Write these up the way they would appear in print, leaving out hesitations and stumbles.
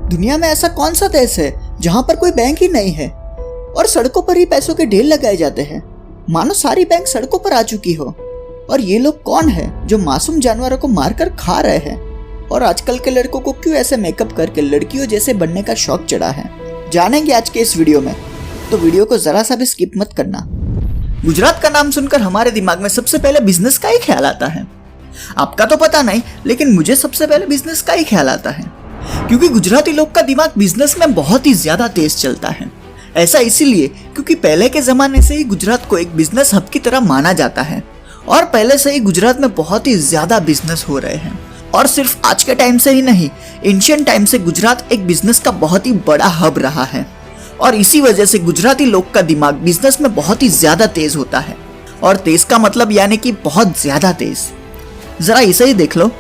दुनिया में ऐसा कौन सा देश है जहाँ पर कोई बैंक ही नहीं है और सड़कों पर ही पैसों के ढेर लगाए जाते हैं, मानो सारी बैंक सड़कों पर आ चुकी हो। और ये लोग कौन है जो मासूम जानवरों को मारकर खा रहे हैं? और आजकल के लड़कों को क्यों ऐसे मेकअप करके लड़कियों जैसे बनने का शौक चढ़ा है, जानेंगे आज के इस वीडियो में, तो वीडियो को जरा सा भी स्किप मत करना। गुजरात का नाम सुनकर हमारे दिमाग में सबसे पहले बिजनेस का ही ख्याल आता है। आपका तो पता नहीं, लेकिन मुझे सबसे पहले बिजनेस का ही ख्याल आता है, क्योंकि गुजराती लोग का दिमाग बिजनेस में बहुत ही ज्यादा तेज चलता है। ऐसा इसीलिए क्योंकि पहले के जमाने से ही गुजरात को एक बिजनेस हब की तरह माना जाता है और पहले से ही गुजरात में बहुत ही ज्यादा बिजनेस हो रहे हैं। और सिर्फ आज के टाइम से ही नहीं, एंशिएंट टाइम से गुजरात एक बिजनेस का बहुत ही बड़ा हब रहा है और इसी वजह से गुजराती लोग का दिमाग बिजनेस में बहुत ही ज्यादा तेज होता है। और तेज का मतलब यानी कि बहुत ज्यादा तेज। जरा इसे ही देख लो,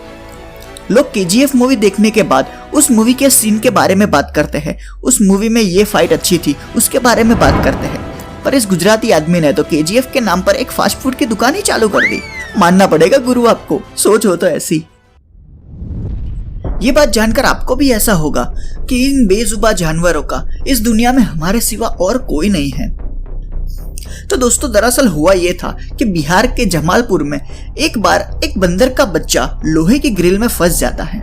लोग KGF मूवी देखने के बाद उस मूवी के सीन के बारे में बात करते हैं, उस मूवी में ये फाइट अच्छी थी उसके बारे में बात करते हैं, पर इस गुजराती आदमी ने तो KGF के नाम पर एक फास्ट फूड की दुकान ही चालू कर दी। मानना पड़ेगा गुरु आपको, सोच हो तो ऐसी। ये बात जानकर आपको भी ऐसा होगा कि इन बेजुबान जानवरों का इस दुनिया में हमारे सिवा और कोई नहीं है। तो दोस्तों, दरअसल हुआ ये था कि बिहार के जमालपुर में एक बार एक बंदर का बच्चा लोहे की ग्रिल में फंस जाता है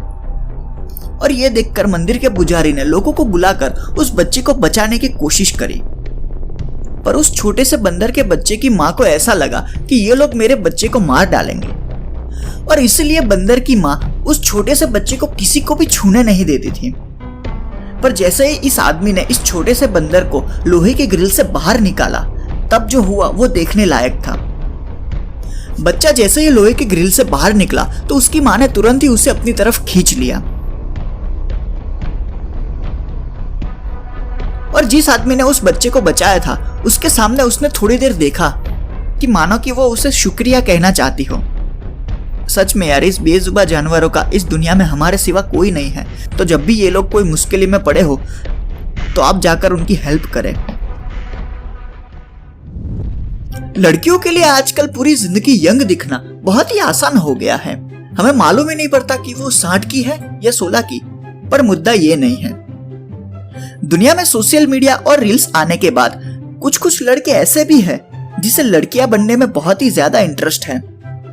और ये देखकर मंदिर के पुजारी ने लोगों को बुलाकर उस बच्चे को बचाने की कोशिश करी। पर उस छोटे से बंदर के बच्चे की माँ को ऐसा लगा कि ये लोग मेरे बच्चे को मार डालेंगे और इसलिए बंदर की माँ उस छोटे से बच्चे को किसी को भी छूने नहीं देती थी। पर जैसे ही इस आदमी ने इस छोटे से बंदर को लोहे की ग्रिल से बाहर निकाला, तब जो हुआ वो देखने लायक था। बच्चा जैसे ही लोहे की ग्रिल से बाहर निकला तो उसकी माँ ने तुरंत ही उसे अपनी तरफ खींच लिया और जिस आदमी ने उस बच्चे को बचाया था उसके सामने उसने थोड़ी देर देखा कि मानो कि वो उसे शुक्रिया कहना चाहती हो। सच में यार, इस बेजुबान जानवरों का इस दुनिया में हमारे सिवा कोई नहीं है। तो जब भी ये लोग कोई मुश्किल में पड़े हो तो आप जाकर उनकी हेल्प करें। लड़कियों के लिए आजकल पूरी जिंदगी यंग दिखना बहुत ही आसान हो गया है। हमें मालूम ही नहीं पड़ता कि वो 60 की है या 16 की। पर मुद्दा ये नहीं है, दुनिया में सोशल मीडिया और रील्स आने के बाद कुछ लड़के ऐसे भी हैं जिसे लड़कियां बनने में बहुत ही ज्यादा इंटरेस्ट है।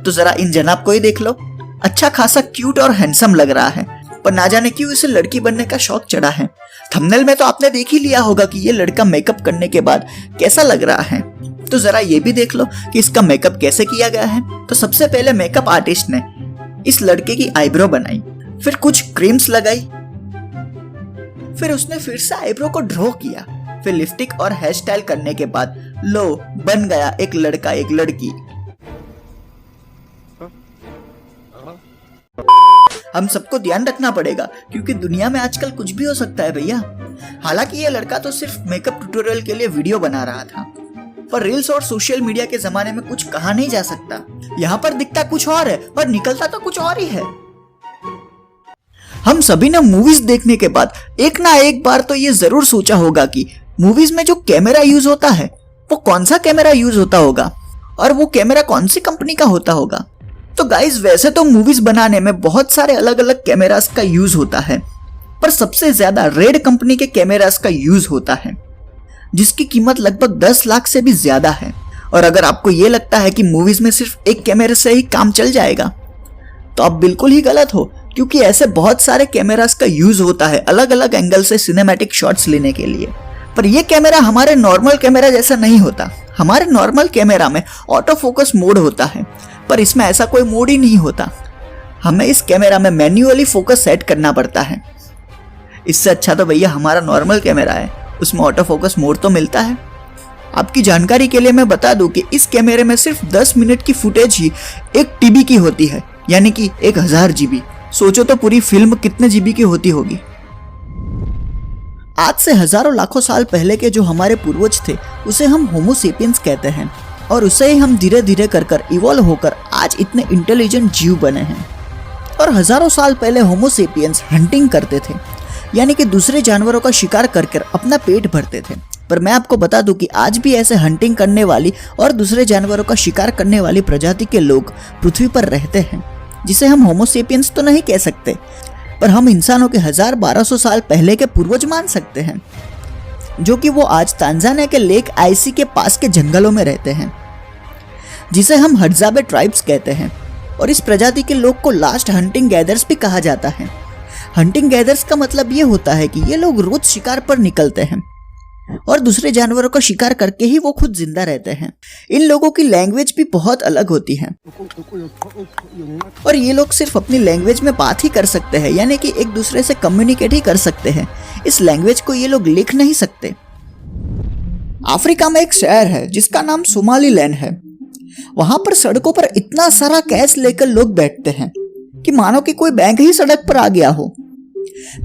तो जरा इन जनाब को ही देख लो, अच्छा खासा क्यूट और हैंडसम लग रहा है, पर ना जाने क्यों इसे लड़की बनने का शौक चढ़ा है। थंबनेल में तो आपने देख ही लिया होगा कि ये लड़का मेकअप करने के बाद कैसा लग रहा है। तो जरा ये भी देख लो कि इसका मेकअप कैसे किया गया है। तो सबसे पहले मेकअप आर्टिस्ट ने इस लड़के की आईब्रो बनाई, फिर कुछ क्रीम्स लगाई, फिर उसने फिर से आईब्रो को ड्रॉ किया, फिर लिपस्टिक और हेयर स्टाइल करने के बाद लो बन गया एक लड़का एक लड़की। हम सबको ध्यान रखना पड़ेगा क्योंकि दुनिया में आजकल कुछ भी हो सकता है भैया। हालांकि ये लड़का तो सिर्फ मेकअप ट्यूटोरियल के लिए वीडियो बना रहा था, पर रील्स और सोशल मीडिया के जमाने में कुछ कहा नहीं जा सकता। यहाँ पर दिखता कुछ और है पर निकलता तो कुछ और ही है। हम सभी ने मूवीज देखने के बाद एक ना एक बार तो ये जरूर सोचा होगा कि मूवीज में जो कैमरा यूज होता है वो कौन सा कैमरा यूज होता होगा और वो कैमरा कौन सी कंपनी का होता होगा। तो गाइज, वैसे तो मूवीज बनाने में बहुत सारे अलग अलग कैमरास का यूज होता है, पर सबसे ज्यादा रेड कंपनी के कैमरास का यूज होता है जिसकी कीमत लगभग 10 लाख से भी ज्यादा है। और अगर आपको ये लगता है कि मूवीज में सिर्फ एक कैमरे से ही काम चल जाएगा तो आप बिल्कुल ही गलत हो, क्योंकि ऐसे बहुत सारे कैमरास का यूज होता है अलग अलग एंगल से सिनेमैटिक शॉट्स लेने के लिए। पर यह कैमरा हमारे नॉर्मल कैमरा जैसा नहीं होता। हमारे नॉर्मल कैमरा में ऑटो फोकस मोड होता है, पर इसमें ऐसा कोई मोड ही नहीं होता। हमें इस कैमरा में मैन्युअली फोकस सेट करना पड़ता है। इससे अच्छा तो भैया हमारा नॉर्मल कैमरा है, उसमें ऑटो फोकस मोड तो मिलता है। आपकी जानकारी के लिए मैं बता दूं कि इस कैमरे में सिर्फ 10 मिनट की फुटेज ही 1 TB की होती है, यानी कि 1000 GB। सोचो तो पूरी फिल्म कितने GB की होती होगी। आज से हजारों लाखों साल पहले के जो हमारे पूर्वज थे उसे हम होमो सेपियंस कहते हैं और उसे ही हम धीरे धीरे कर इवॉल्व होकर आज इतने इंटेलिजेंट जीव बने हैं। और हजारों साल पहले होमो सेपियंस हंटिंग करते थे, यानी कि दूसरे जानवरों का शिकार कर अपना पेट भरते थे। पर मैं आपको बता दूं कि आज भी ऐसे हंटिंग करने वाली और दूसरे जानवरों का शिकार करने वाली प्रजाति के लोग पृथ्वी पर रहते हैं, जिसे हम होमो सेपियंस तो नहीं कह सकते, पर हम इंसानों के 1000-1200 साल पहले के पूर्वज मान सकते हैं, जो कि वो आज तांजानिया के लेक आईसी के पास के जंगलों में रहते हैं, जिसे हम हड्जाबे ट्राइब्स कहते हैं। और इस प्रजाति के लोग को लास्ट हंटिंग गैदर्स भी कहा जाता है। हंटिंग गैदर्स का मतलब ये होता है कि ये लोग रोज शिकार पर निकलते हैं और दूसरे जानवरों का शिकार करके ही वो खुद जिंदा रहते हैं। इन लोगों की लैंग्वेज भी बहुत अलग होती है और ये लोग सिर्फ अपनी लैंग्वेज में बात ही कर सकते हैं, यानी कि एक दूसरे से कम्युनिकेट ही कर सकते हैं। इस लैंग्वेज को ये लोग लिख नहीं सकते। अफ्रीका में एक शहर है जिसका नाम सोमालीलैंड है। वहां पर सड़कों पर इतना सारा कैश लेकर लोग बैठते हैं कि मानो कि कोई बैंक ही सड़क पर आ गया हो।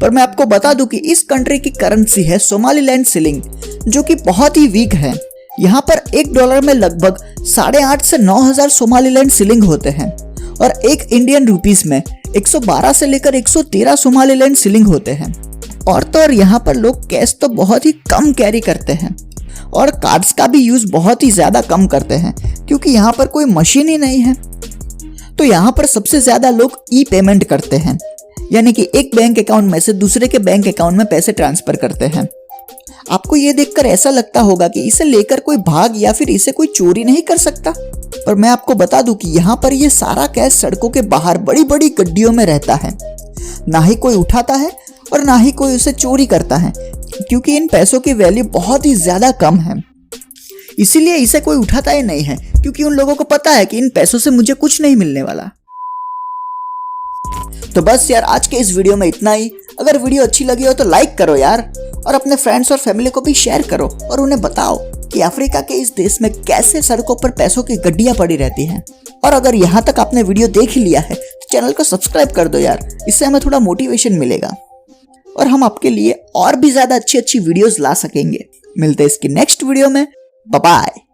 पर मैं आपको बता दूं कि इस कंट्री की करेंसी है सोमालीलैंड शिलिंग, जो कि बहुत ही वीक है। यहाँ पर $1 में लगभग 8,500 से 9,000 सोमालीलैंड शिलिंग होते हैं और एक इंडियन रुपीस में 112 से लेकर 113 सोमालीलैंड शिलिंग होते हैं। और तो और यहाँ पर लोग कैश तो बहुत ही कम कैरी करते हैं और कार्ड्स का भी यूज बहुत ही ज्यादा कम करते हैं, क्योंकि यहाँ पर कोई मशीन ही नहीं है। तो यहाँ पर सबसे ज्यादा लोग ई पेमेंट करते हैं, यानी कि एक बैंक अकाउंट में से दूसरे के बैंक अकाउंट में पैसे ट्रांसफर करते हैं। आपको ये देखकर ऐसा लगता होगा कि इसे लेकर कोई भाग या फिर इसे कोई चोरी नहीं कर सकता, पर मैं आपको बता दूं कि यहाँ पर ये सारा कैश सड़कों के बाहर बड़ी बड़ी गड्डियों में रहता है। ना ही कोई उठाता है और ना ही कोई उसे चोरी करता है, क्योंकि इन पैसों की वैल्यू बहुत ही ज्यादा कम है। इसीलिए इसे कोई उठाता ही नहीं है, क्योंकि उन लोगों को पता है कि इन पैसों से मुझे कुछ नहीं मिलने वाला। तो बस यार, आज के इस वीडियो में इतना ही। अगर वीडियो अच्छी लगी हो तो लाइक करो यार, और अपने फ्रेंड्स और फैमिली को भी शेयर करो और उन्हें बताओ कि अफ्रीका के इस देश में कैसे सड़कों पर पैसों की गड्डियां पड़ी रहती हैं। और अगर यहाँ तक आपने वीडियो देख ही लिया है तो चैनल को सब्सक्राइब कर दो यार, इससे हमें थोड़ा मोटिवेशन मिलेगा और हम आपके लिए और भी ज्यादा अच्छी अच्छी वीडियोस ला सकेंगे। मिलते हैं इसकी नेक्स्ट वीडियो में। Bye bye.